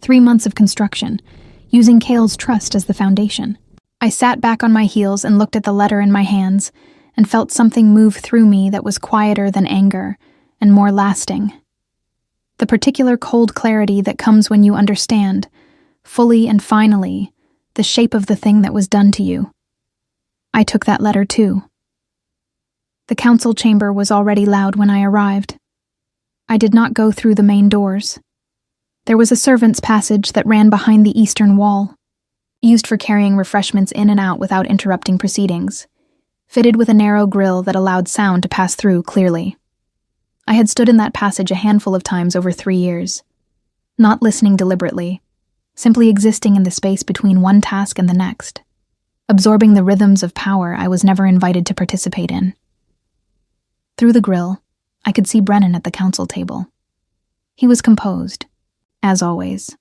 3 months of construction, using Cale's trust as the foundation. I sat back on my heels and looked at the letter in my hands and felt something move through me that was quieter than anger and more lasting. The particular cold clarity that comes when you understand, fully and finally, the shape of the thing that was done to you. I took that letter too. The council chamber was already loud when I arrived. I did not go through the main doors. There was a servants' passage that ran behind the eastern wall, used for carrying refreshments in and out without interrupting proceedings, fitted with a narrow grille that allowed sound to pass through clearly. I had stood in that passage a handful of times over 3 years, not listening deliberately, simply existing in the space between one task and the next, absorbing the rhythms of power I was never invited to participate in. Through the grille, I could see Brennan at the council table. He was composed, as always.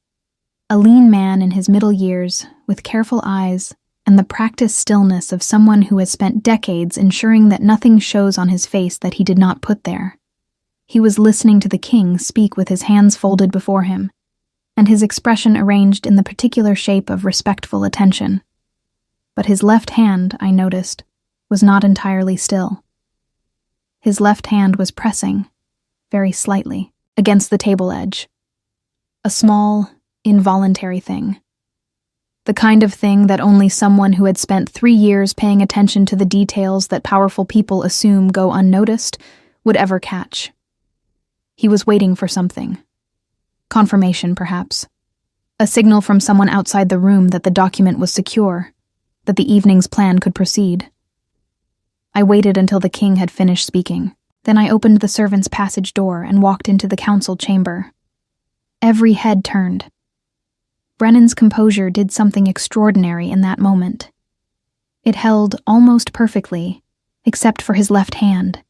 A lean man in his middle years, with careful eyes and the practiced stillness of someone who has spent decades ensuring that nothing shows on his face that he did not put there. He was listening to the king speak with his hands folded before him, and his expression arranged in the particular shape of respectful attention. But his left hand, I noticed, was not entirely still. His left hand was pressing, very slightly, against the table edge. A small, involuntary thing. The kind of thing that only someone who had spent 3 years paying attention to the details that powerful people assume go unnoticed would ever catch. He was waiting for something. Confirmation, perhaps. A signal from someone outside the room that the document was secure, that the evening's plan could proceed. I waited until the king had finished speaking. Then I opened the servants' passage door and walked into the council chamber. Every head turned. Brennan's composure did something extraordinary in that moment. It held almost perfectly, except for his left hand,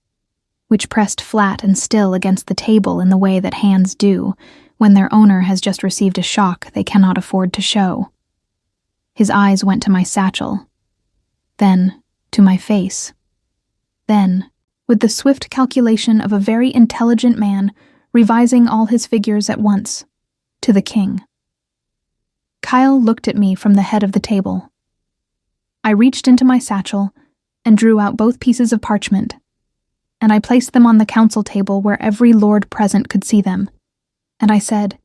which pressed flat and still against the table in the way that hands do when their owner has just received a shock they cannot afford to show. His eyes went to my satchel, then to my face. Then, with the swift calculation of a very intelligent man revising all his figures at once, to the king. Kyle looked at me from the head of the table. I reached into my satchel and drew out both pieces of parchment, and I placed them on the council table where every lord present could see them, and I said,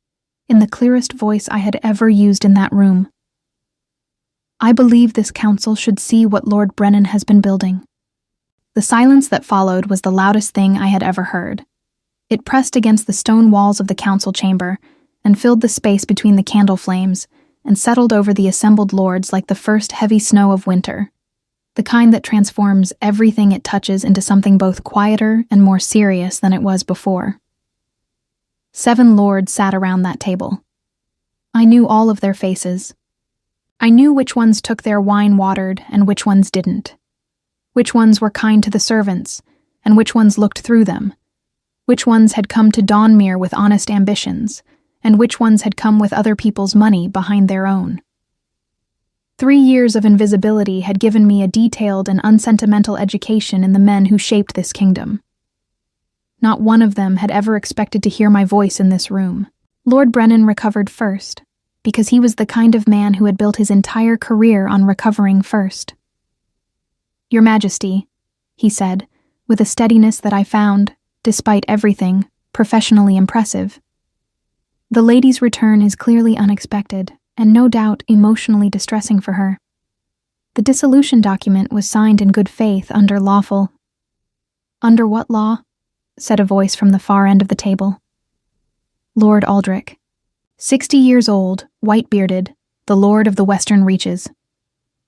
in the clearest voice I had ever used in that room, I believe this council should see what Lord Brennan has been building. The silence that followed was the loudest thing I had ever heard. It pressed against the stone walls of the council chamber and filled the space between the candle flames and settled over the assembled lords like the first heavy snow of winter, the kind that transforms everything it touches into something both quieter and more serious than it was before. 7 lords sat around that table. I knew all of their faces. I knew which ones took their wine watered and which ones didn't. Which ones were kind to the servants and which ones looked through them. Which ones had come to Dawnmere with honest ambitions and which ones had come with other people's money behind their own. 3 years of invisibility had given me a detailed and unsentimental education in the men who shaped this kingdom. Not one of them had ever expected to hear my voice in this room. Lord Brennan recovered first, because he was the kind of man who had built his entire career on recovering first. "Your Majesty," he said, with a steadiness that I found, despite everything, professionally impressive. "The lady's return is clearly unexpected, and no doubt emotionally distressing for her. The dissolution document was signed in good faith under lawful—" "Under what law?" said a voice from the far end of the table. Lord Aldrich, 60 years old, white-bearded, the Lord of the Western Reaches.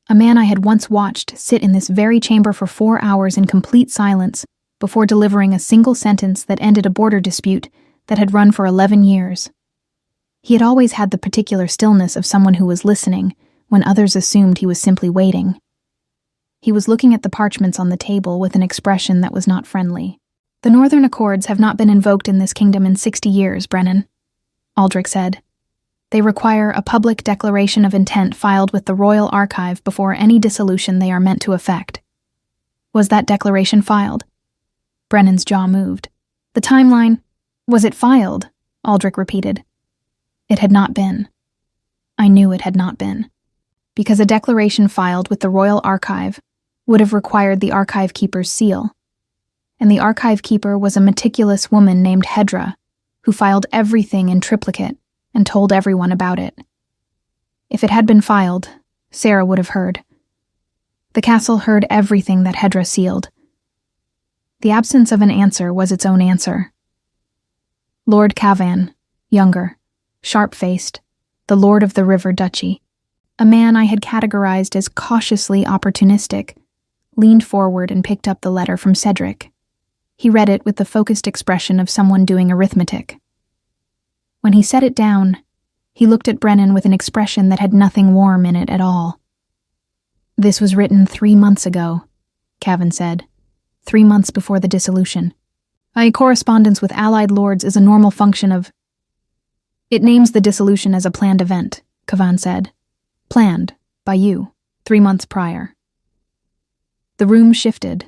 A man I had once watched sit in this very chamber for 4 hours in complete silence before delivering a single sentence that ended a border dispute that had run for 11 years. He had always had the particular stillness of someone who was listening when others assumed he was simply waiting. He was looking at the parchments on the table with an expression that was not friendly. "The Northern Accords have not been invoked in this kingdom in 60 years, Brennan," Aldrich said. "They require a public declaration of intent filed with the Royal Archive before any dissolution they are meant to effect." "Was that declaration filed?" Brennan's jaw moved. "The timeline— Was it filed?" Aldrich repeated. It had not been. I knew it had not been. Because a declaration filed with the Royal Archive would have required the archive keeper's seal. And the archive keeper was a meticulous woman named Hedra, who filed everything in triplicate and told everyone about it. If it had been filed, Sarah would have heard. The castle heard everything that Hedra sealed. The absence of an answer was its own answer. Lord Cavan, younger, sharp-faced, the Lord of the River Duchy, a man I had categorized as cautiously opportunistic, leaned forward and picked up the letter from Cedric. He read it with the focused expression of someone doing arithmetic. When he set it down, he looked at Brennan with an expression that had nothing warm in it at all. "This was written 3 months ago," Cavan said. 3 months before the dissolution. "A correspondence with allied lords is a normal function of—" "It names the dissolution as a planned event," Cavan said. "Planned, by you, 3 months prior." The room shifted.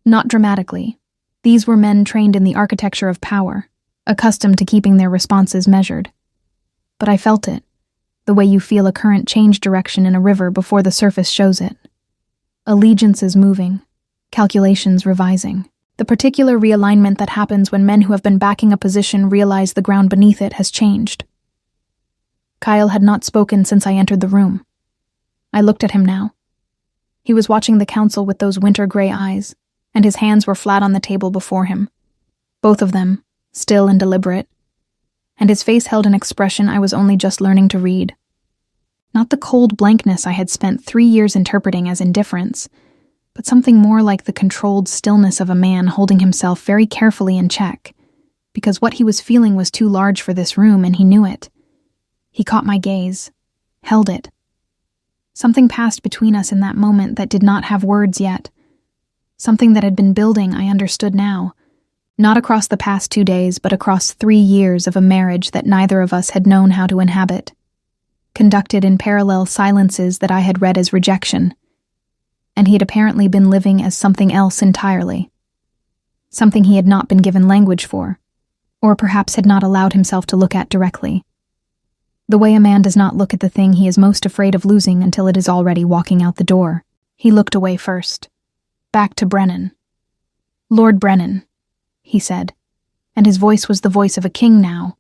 Not dramatically. These were men trained in the architecture of power, accustomed to keeping their responses measured. But I felt it, the way you feel a current change direction in a river before the surface shows it. Allegiances moving, calculations revising. The particular realignment that happens when men who have been backing a position realize the ground beneath it has changed. Kyle had not spoken since I entered the room. I looked at him now. He was watching the council with those winter-gray eyes, and his hands were flat on the table before him. Both of them, still and deliberate. And his face held an expression I was only just learning to read. Not the cold blankness I had spent 3 years interpreting as indifference, but something more like the controlled stillness of a man holding himself very carefully in check, because what he was feeling was too large for this room and he knew it. He caught my gaze, held it. Something passed between us in that moment that did not have words yet. Something that had been building, I understood now. Not across the past 2 days, but across 3 years of a marriage that neither of us had known how to inhabit. Conducted in parallel silences that I had read as rejection. And he had apparently been living as something else entirely. Something he had not been given language for, or perhaps had not allowed himself to look at directly. The way a man does not look at the thing he is most afraid of losing until it is already walking out the door. He looked away first. Back to Brennan. "Lord Brennan," he said, and his voice was the voice of a king now.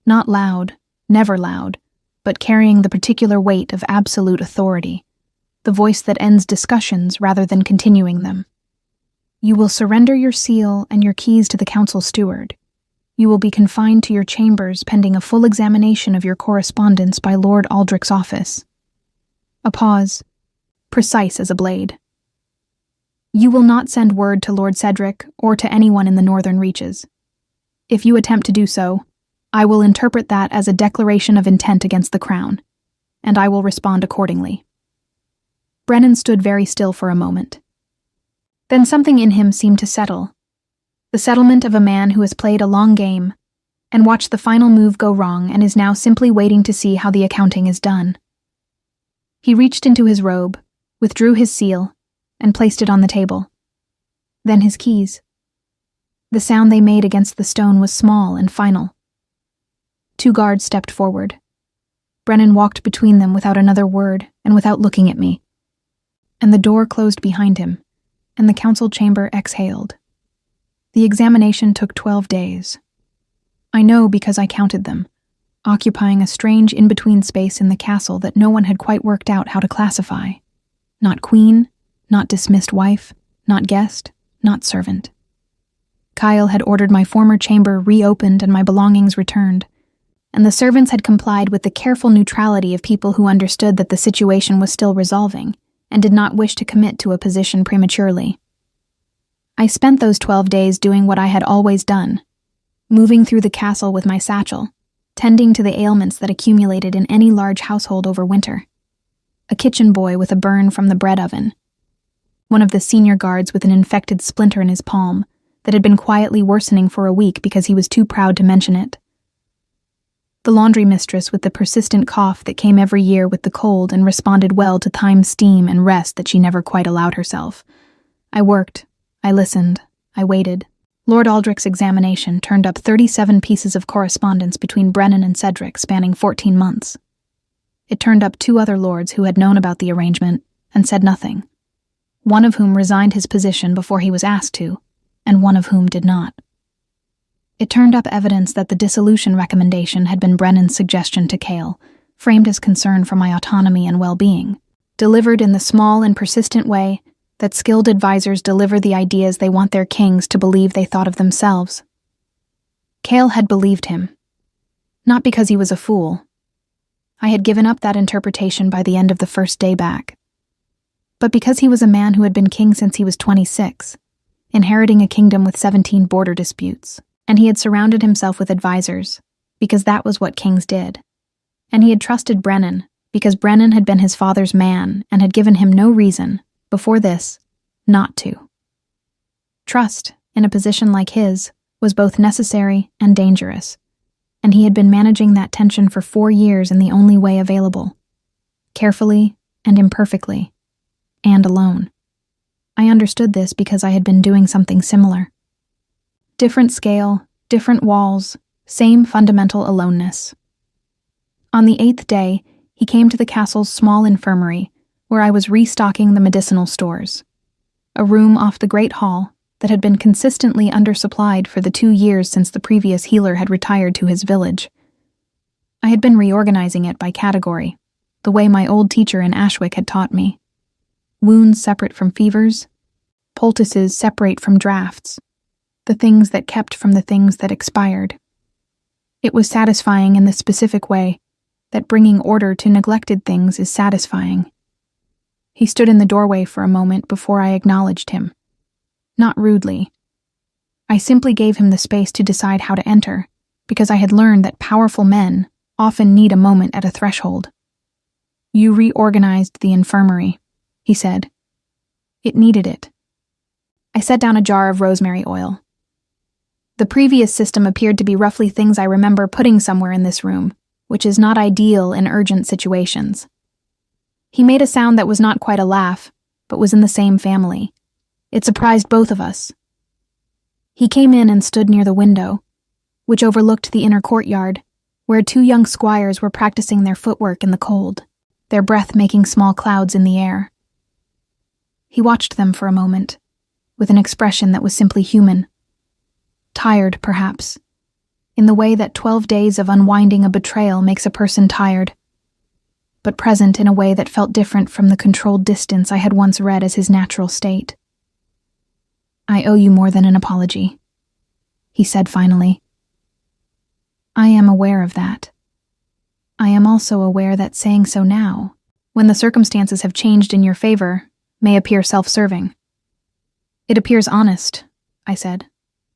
Not loud, never loud, but carrying the particular weight of absolute authority. The voice that ends discussions rather than continuing them. "You will surrender your seal and your keys to the council steward. You will be confined to your chambers pending a full examination of your correspondence by Lord Aldrich's office. A pause, precise as a blade. You will not send word to Lord Cedric or to anyone in the northern reaches. If you attempt to do so, I will interpret that as a declaration of intent against the crown, and I will respond accordingly. Brennan stood very still for a moment. Then something in him seemed to settle. The settlement of a man who has played a long game and watched the final move go wrong and is now simply waiting to see how the accounting is done. He reached into his robe, withdrew his seal, and placed it on the table. Then his keys. The sound they made against the stone was small and final. 2 guards stepped forward. Brennan walked between them without another word and without looking at me. And the door closed behind him, and the council chamber exhaled. The examination took 12 days. I know because I counted them, occupying a strange in-between space in the castle that no one had quite worked out how to classify. Not queen, not dismissed wife, not guest, not servant. Kyle had ordered my former chamber reopened and my belongings returned, and the servants had complied with the careful neutrality of people who understood that the situation was still resolving and did not wish to commit to a position prematurely. I spent those 12 days doing what I had always done, moving through the castle with my satchel, tending to the ailments that accumulated in any large household over winter. A kitchen boy with a burn from the bread oven. One of the senior guards with an infected splinter in his palm that had been quietly worsening for a week because he was too proud to mention it. The laundry mistress with the persistent cough that came every year with the cold and responded well to time, steam, and rest that she never quite allowed herself. I worked. I listened. I waited. Lord Aldrich's examination turned up 37 pieces of correspondence between Brennan and Cedric spanning 14 months. It turned up 2 other lords who had known about the arrangement and said nothing, one of whom resigned his position before he was asked to, and one of whom did not. It turned up evidence that the dissolution recommendation had been Brennan's suggestion to Cale, framed as concern for my autonomy and well-being, delivered in the small and persistent way that skilled advisors deliver the ideas they want their kings to believe they thought of themselves. Cale had believed him. Not because he was a fool. I had given up that interpretation by the end of the first day back. But because he was a man who had been king since he was 26, inheriting a kingdom with 17 border disputes, and he had surrounded himself with advisors, because that was what kings did. And he had trusted Brennan, because Brennan had been his father's man and had given him no reason, before this, not to. Trust, in a position like his, was both necessary and dangerous, and he had been managing that tension for 4 years in the only way available, carefully and imperfectly, and alone. I understood this because I had been doing something similar. Different scale, different walls, same fundamental aloneness. On the 8th day, he came to the castle's small infirmary, where I was restocking the medicinal stores, a room off the Great Hall that had been consistently undersupplied for the 2 years since the previous healer had retired to his village. I had been reorganizing it by category, the way my old teacher in Ashwick had taught me. Wounds separate from fevers, poultices separate from drafts, the things that kept from the things that expired. It was satisfying in the specific way that bringing order to neglected things is satisfying. He stood in the doorway for a moment before I acknowledged him. Not rudely. I simply gave him the space to decide how to enter, because I had learned that powerful men often need a moment at a threshold. You reorganized the infirmary, he said. It needed it. I set down a jar of rosemary oil. The previous system appeared to be roughly things I remember putting somewhere in this room, which is not ideal in urgent situations. He made a sound that was not quite a laugh, but was in the same family. It surprised both of us. He came in and stood near the window, which overlooked the inner courtyard, where 2 young squires were practicing their footwork in the cold, their breath making small clouds in the air. He watched them for a moment, with an expression that was simply human. Tired, perhaps, in the way that 12 days of unwinding a betrayal makes a person tired, but present in a way that felt different from the controlled distance I had once read as his natural state. I owe you more than an apology, he said finally. I am aware of that. I am also aware that saying so now, when the circumstances have changed in your favor, may appear self-serving. It appears honest, I said,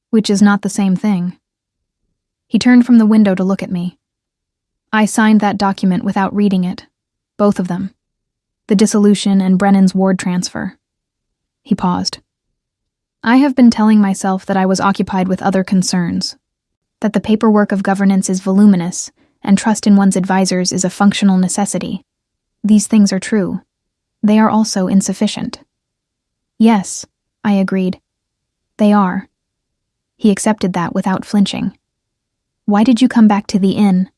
which is not the same thing. He turned from the window to look at me. I signed that document without reading it, both of them, the dissolution and Brennan's ward transfer. He paused. I have been telling myself that I was occupied with other concerns, that the paperwork of governance is voluminous and trust in one's advisors is a functional necessity. These things are true. They are also insufficient. Yes, I agreed. They are. He accepted that without flinching. Why did you come back to the inn?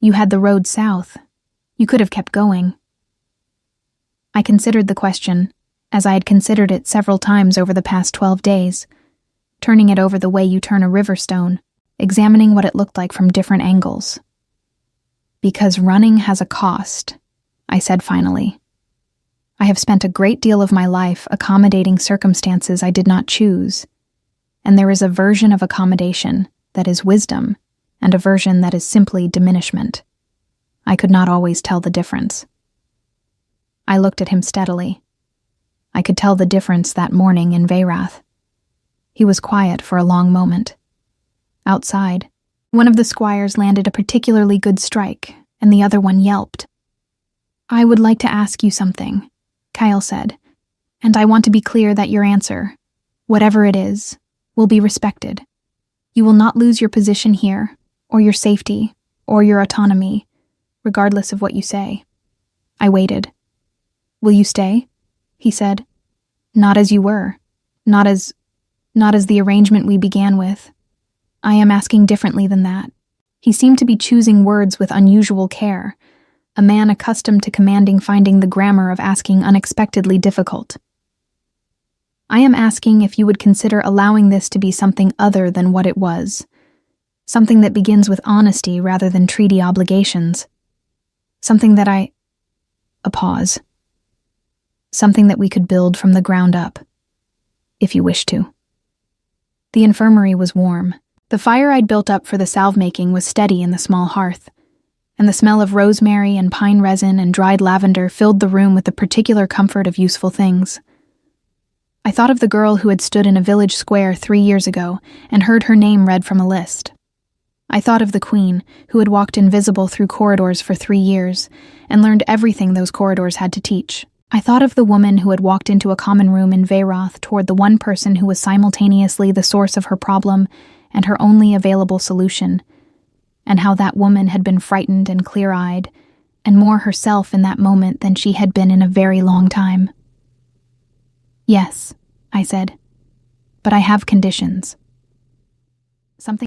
You had the road south. You could have kept going. I considered the question, as I had considered it several times over the past 12 days, turning it over the way you turn a river stone, examining what it looked like from different angles. Because running has a cost, I said finally. I have spent a great deal of my life accommodating circumstances I did not choose, and there is a version of accommodation that is wisdom, and a version that is simply diminishment. I could not always tell the difference. I looked at him steadily. I could tell the difference that morning in Veyrath. He was quiet for a long moment. Outside, one of the squires landed a particularly good strike, and the other one yelped. I would like to ask you something, Kyle said, and I want to be clear that your answer, whatever it is, will be respected. You will not lose your position here, or your safety, or your autonomy, regardless of what you say. I waited. Will you stay? He said. Not as you were. Not as the arrangement we began with. I am asking differently than that. He seemed to be choosing words with unusual care, a man accustomed to commanding finding the grammar of asking unexpectedly difficult. I am asking if you would consider allowing this to be something other than what it was, something that begins with honesty rather than treaty obligations, something that a pause, something that we could build from the ground up, if you wish to. The infirmary was warm. The fire I'd built up for the salve making was steady in the small hearth, and the smell of rosemary and pine resin and dried lavender filled the room with the particular comfort of useful things. I thought of the girl who had stood in a village square 3 years ago and heard her name read from a list. I thought of the queen, who had walked invisible through corridors for 3 years and learned everything those corridors had to teach. I thought of the woman who had walked into a common room in Veyrath toward the one person who was simultaneously the source of her problem and her only available solution, and how that woman had been frightened and clear-eyed, and more herself in that moment than she had been in a very long time. Yes, I said, but I have conditions. Something